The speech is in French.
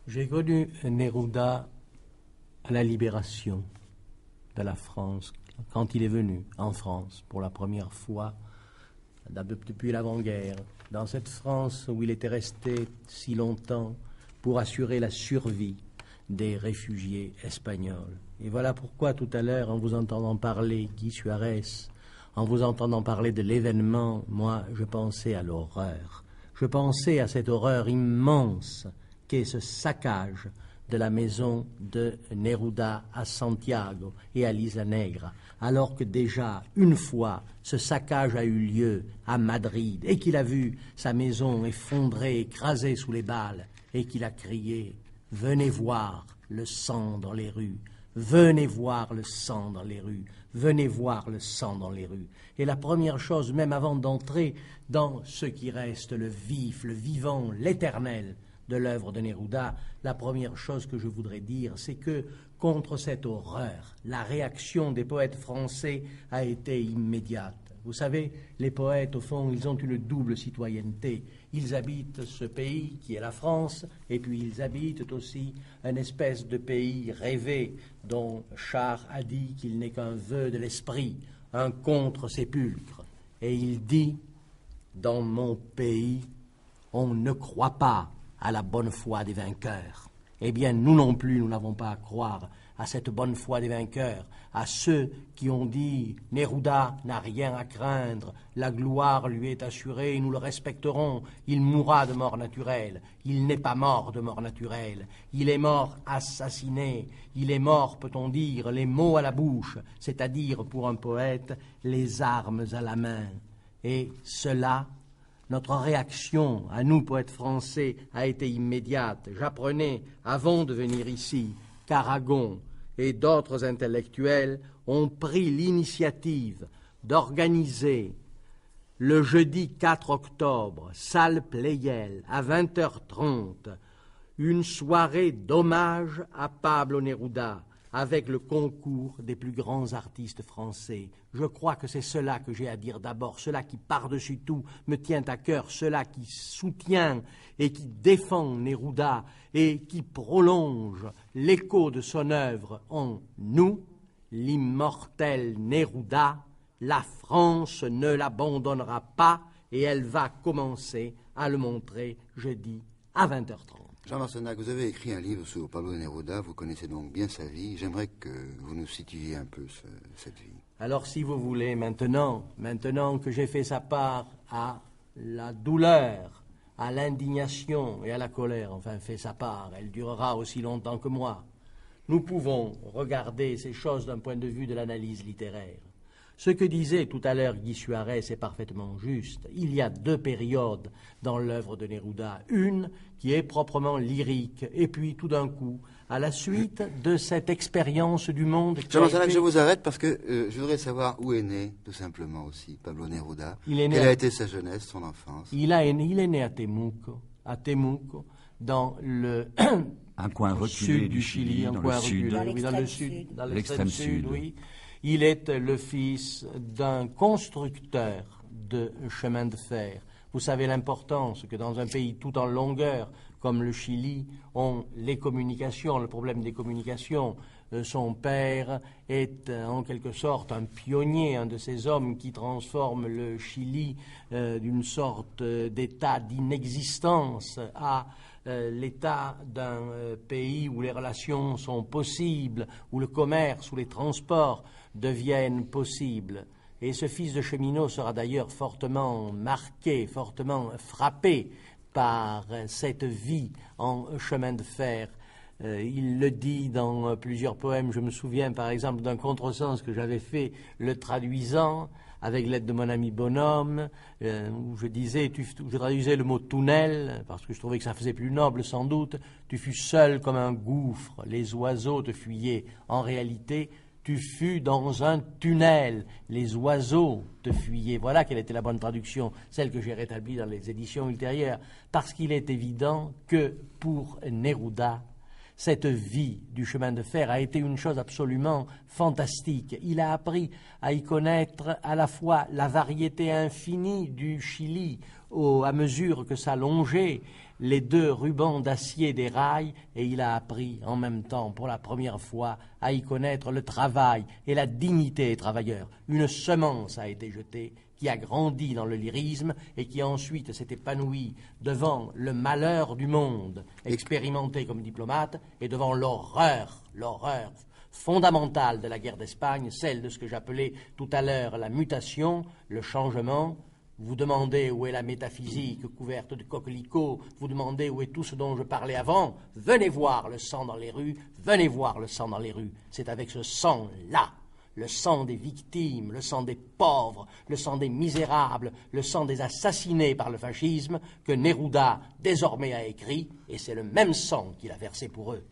J'ai connu Neruda à la libération de la France, quand il est venu en France pour la première fois depuis l'avant-guerre, dans cette France où il était resté si longtemps pour assurer la survie des réfugiés espagnols. Et voilà pourquoi tout à l'heure, en vous entendant parler, Guy Suarez, en vous entendant parler de l'événement, moi, je pensais à l'horreur. Je pensais à cette horreur immense qu'est ce saccage de la maison de Neruda à Santiago et à l'Isla Negra, alors que déjà, une fois, ce saccage a eu lieu à Madrid et qu'il a vu sa maison effondrée, écrasée sous les balles, et qu'il a crié « Venez voir le sang dans les rues, venez voir le sang dans les rues, venez voir le sang dans les rues ». Et la première chose, même avant d'entrer dans ce qui reste le vif, le vivant, l'éternel de l'œuvre de Neruda, la première chose que je voudrais dire, c'est que contre cette horreur, la réaction des poètes français a été immédiate. Vous savez, les poètes, au fond, ils ont une double citoyenneté. Ils habitent ce pays qui est la France, et puis ils habitent aussi une espèce de pays rêvé dont Char a dit qu'il n'est qu'un vœu de l'esprit, un contre-sépulcre. Et il dit, dans mon pays, on ne croit pas à la bonne foi des vainqueurs. Eh bien, nous non plus, nous n'avons pas à croire à cette bonne foi des vainqueurs, à ceux qui ont dit « Neruda n'a rien à craindre, la gloire lui est assurée, nous le respecterons, il mourra de mort naturelle. » Il n'est pas mort de mort naturelle, il est mort assassiné, il est mort, peut-on dire, les mots à la bouche, c'est-à-dire, pour un poète, les armes à la main. Et cela, notre réaction, à nous, poètes français, a été immédiate. J'apprenais, avant de venir ici, qu'Aragon et d'autres intellectuels ont pris l'initiative d'organiser le jeudi 4 octobre, salle Pleyel, à 20h30, une soirée d'hommage à Pablo Neruda, avec le concours des plus grands artistes français. Je crois que c'est cela que j'ai à dire d'abord, cela qui par-dessus tout me tient à cœur, cela qui soutient et qui défend Neruda et qui prolonge l'écho de son œuvre en nous, l'immortel Neruda. La France ne l'abandonnera pas et elle va commencer à le montrer jeudi à 20h30. Jean Marcenac, vous avez écrit un livre sur Pablo Neruda, vous connaissez donc bien sa vie. J'aimerais que vous nous situiez un peu cette vie. Alors si vous voulez, maintenant que j'ai fait sa part à la douleur, à l'indignation et à la colère, enfin fait sa part, elle durera aussi longtemps que moi, nous pouvons regarder ces choses d'un point de vue de l'analyse littéraire. Ce que disait tout à l'heure Guy Suarez est parfaitement juste. Il y a deux périodes dans l'œuvre de Neruda. Une qui est proprement lyrique, et puis tout d'un coup, à la suite de cette expérience du monde... Je vous arrête parce que je voudrais savoir où est né, tout simplement aussi, Pablo Neruda. Quelle a été sa jeunesse, son enfance? Il est né à Temuco, dans le... un coin reculé du Chili, un coin reculé, dans l'extrême sud, oui. Il est le fils d'un constructeur de chemin de fer. Vous savez l'importance que dans un pays tout en longueur, comme le Chili, ont les communications, le problème des communications. Son père est en quelque sorte un pionnier, un de ces hommes qui transforment le Chili d'une sorte d'état d'inexistence à l'état d'un pays où les relations sont possibles, où le commerce, où les transports deviennent possibles. Et ce fils de cheminot sera d'ailleurs fortement marqué, fortement frappé par cette vie en chemin de fer. Il le dit dans plusieurs poèmes. Je me souviens par exemple d'un contresens que j'avais fait le traduisant avec l'aide de mon ami Bonhomme, où je traduisais le mot tunnel, parce que je trouvais que ça faisait plus noble sans doute. Tu fus seul comme un gouffre, les oiseaux te fuyaient. En réalité, tu fus dans un tunnel, les oiseaux te fuyaient. Voilà quelle était la bonne traduction, celle que j'ai rétablie dans les éditions ultérieures, parce qu'il est évident que pour Neruda, cette vie du chemin de fer a été une chose absolument fantastique. Il a appris à y connaître à la fois la variété infinie du Chili, à mesure que s'allongeaient les deux rubans d'acier des rails, et il a appris en même temps, pour la première fois, à y connaître le travail et la dignité des travailleurs. Une semence a été jetée, qui a grandi dans le lyrisme et qui ensuite s'est épanouie devant le malheur du monde, expérimenté comme diplomate, et devant l'horreur fondamentale de la guerre d'Espagne, celle de ce que j'appelais tout à l'heure la mutation, le changement. Vous demandez où est la métaphysique couverte de coquelicots, vous demandez où est tout ce dont je parlais avant, venez voir le sang dans les rues, venez voir le sang dans les rues. C'est avec ce sang-là, le sang des victimes, le sang des pauvres, le sang des misérables, le sang des assassinés par le fascisme, que Neruda désormais a écrit, et c'est le même sang qu'il a versé pour eux.